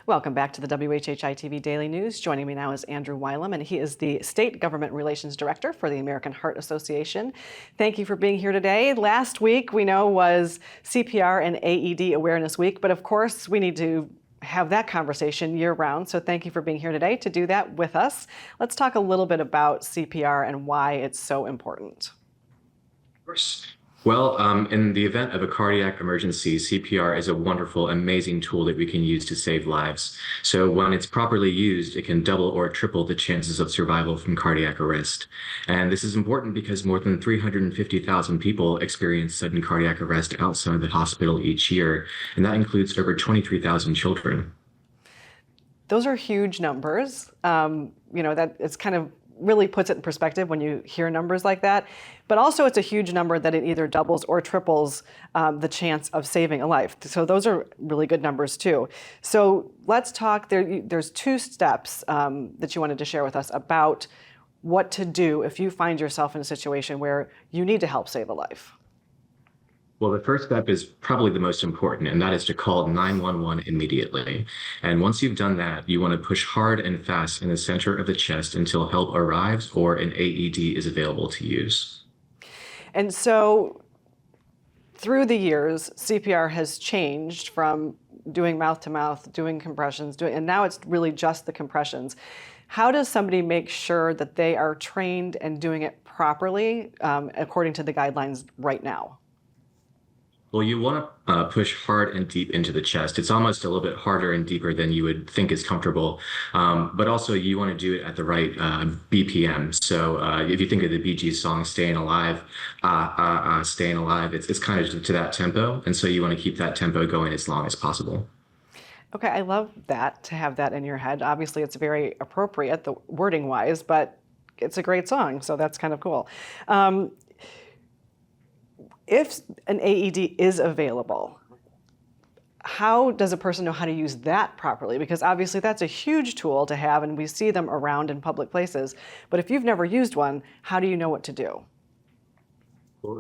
Welcome back to the WHHI-TV Daily News. Joining me now is Andrew Wylam, and he is the State Government Relations Director for the American Heart Association. Thank you for being here today. Last week, we know, was CPR and AED Awareness Week, but of course, we need to have that conversation year-round, so thank you for being here today to do that with us. Let's talk a little bit about CPR and why it's so important. Of course. Well, in the event of a cardiac emergency, CPR is a wonderful, amazing tool that we can use to save lives. So when it's properly used, it can double or triple the chances of survival from cardiac arrest. And this is important because more than 350,000 people experience sudden cardiac arrest outside the hospital each year, and that includes over 23,000 children. Those are huge numbers. That it's kind of really puts it in perspective when you hear numbers like that. But also it's a huge number that it either doubles or triples the chance of saving a life. So those are really good numbers too. So let's talk, there's two steps that you wanted to share with us about what to do if you find yourself in a situation where you need to help save a life. Well, the first step is probably the most important, and that is to call 911 immediately. And once you've done that, you want to push hard and fast in the center of the chest until help arrives or an AED is available to use. And so through the years, CPR has changed from doing mouth-to-mouth, doing compressions, and now it's really just the compressions. How does somebody make sure that they are trained and doing it properly according to the guidelines right now? Well, you want to push hard and deep into the chest. It's almost a little bit harder and deeper than you would think is comfortable. But also you want to do it at the right BPM. So if you think of the Bee Gees song, Staying Alive, Staying Alive, it's kind of to that tempo. And so you want to keep that tempo going as long as possible. Okay, I love that, to have that in your head. Obviously, it's very appropriate, the wording-wise, but it's a great song, so that's kind of cool. If an AED is available, how does a person know how to use that properly? Because obviously that's a huge tool to have, and we see them around in public places. But if you've never used one, how do you know what to do?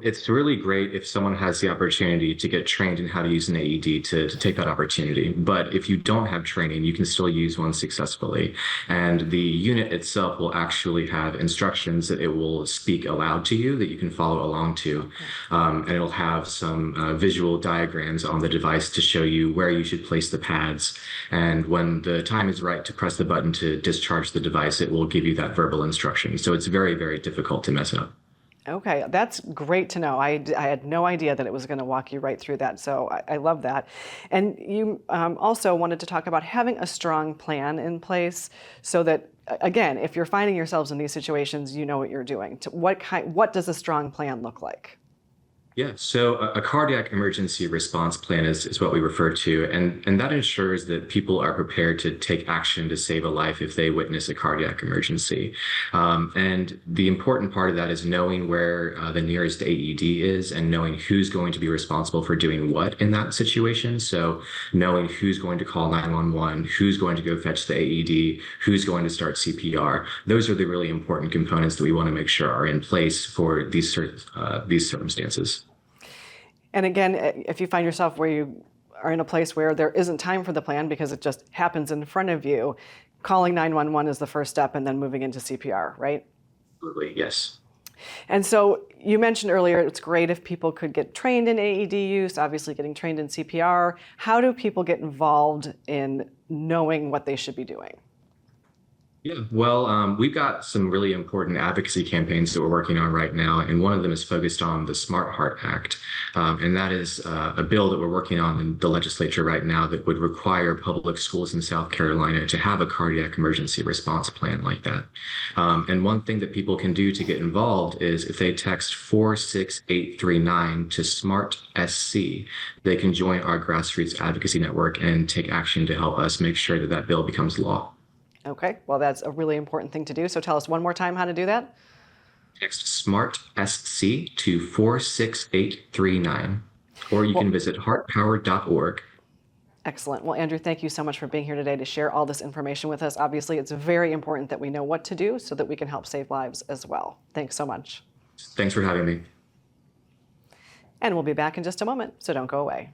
It's really great if someone has the opportunity to get trained in how to use an AED to take that opportunity. But if you don't have training, you can still use one successfully. And the unit itself will actually have instructions that it will speak aloud to you that you can follow along to. Okay. And it'll have some visual diagrams on the device to show you where you should place the pads. And when the time is right to press the button to discharge the device, it will give you that verbal instruction. So it's very, very difficult to mess up. Okay, that's great to know. I had no idea that it was going to walk you right through that, so I love that. And you also wanted to talk about having a strong plan in place so that, again, if you're finding yourselves in these situations, you know what you're doing. What does a strong plan look like? Yeah, so a cardiac emergency response plan is what we refer to, and that ensures that people are prepared to take action to save a life if they witness a cardiac emergency. And the important part of that is knowing where the nearest AED is and knowing who's going to be responsible for doing what in that situation. So knowing who's going to call 911, who's going to go fetch the AED, who's going to start CPR. Those are the really important components that we want to make sure are in place for these circumstances. And again, if you find yourself where you are in a place where there isn't time for the plan because it just happens in front of you, calling 911 is the first step and then moving into CPR, right? Absolutely, yes. And so you mentioned earlier it's great if people could get trained in AED use, obviously getting trained in CPR. How do people get involved in knowing what they should be doing? Yeah, well, we've got some really important advocacy campaigns that we're working on right now, and one of them is focused on the Smart Heart Act, and that is a bill that we're working on in the legislature right now that would require public schools in South Carolina to have a cardiac emergency response plan like that. And one thing that people can do to get involved is if they text 46839 to SMART-SC, they can join our grassroots advocacy network and take action to help us make sure that that bill becomes law. Okay, well, that's a really important thing to do. So tell us one more time how to do that. Text SMART-SC to 46839, or you can visit heartpower.org. Excellent. Well, Andrew, thank you so much for being here today to share all this information with us. Obviously, it's very important that we know what to do so that we can help save lives as well. Thanks so much. Thanks for having me. And we'll be back in just a moment, so don't go away.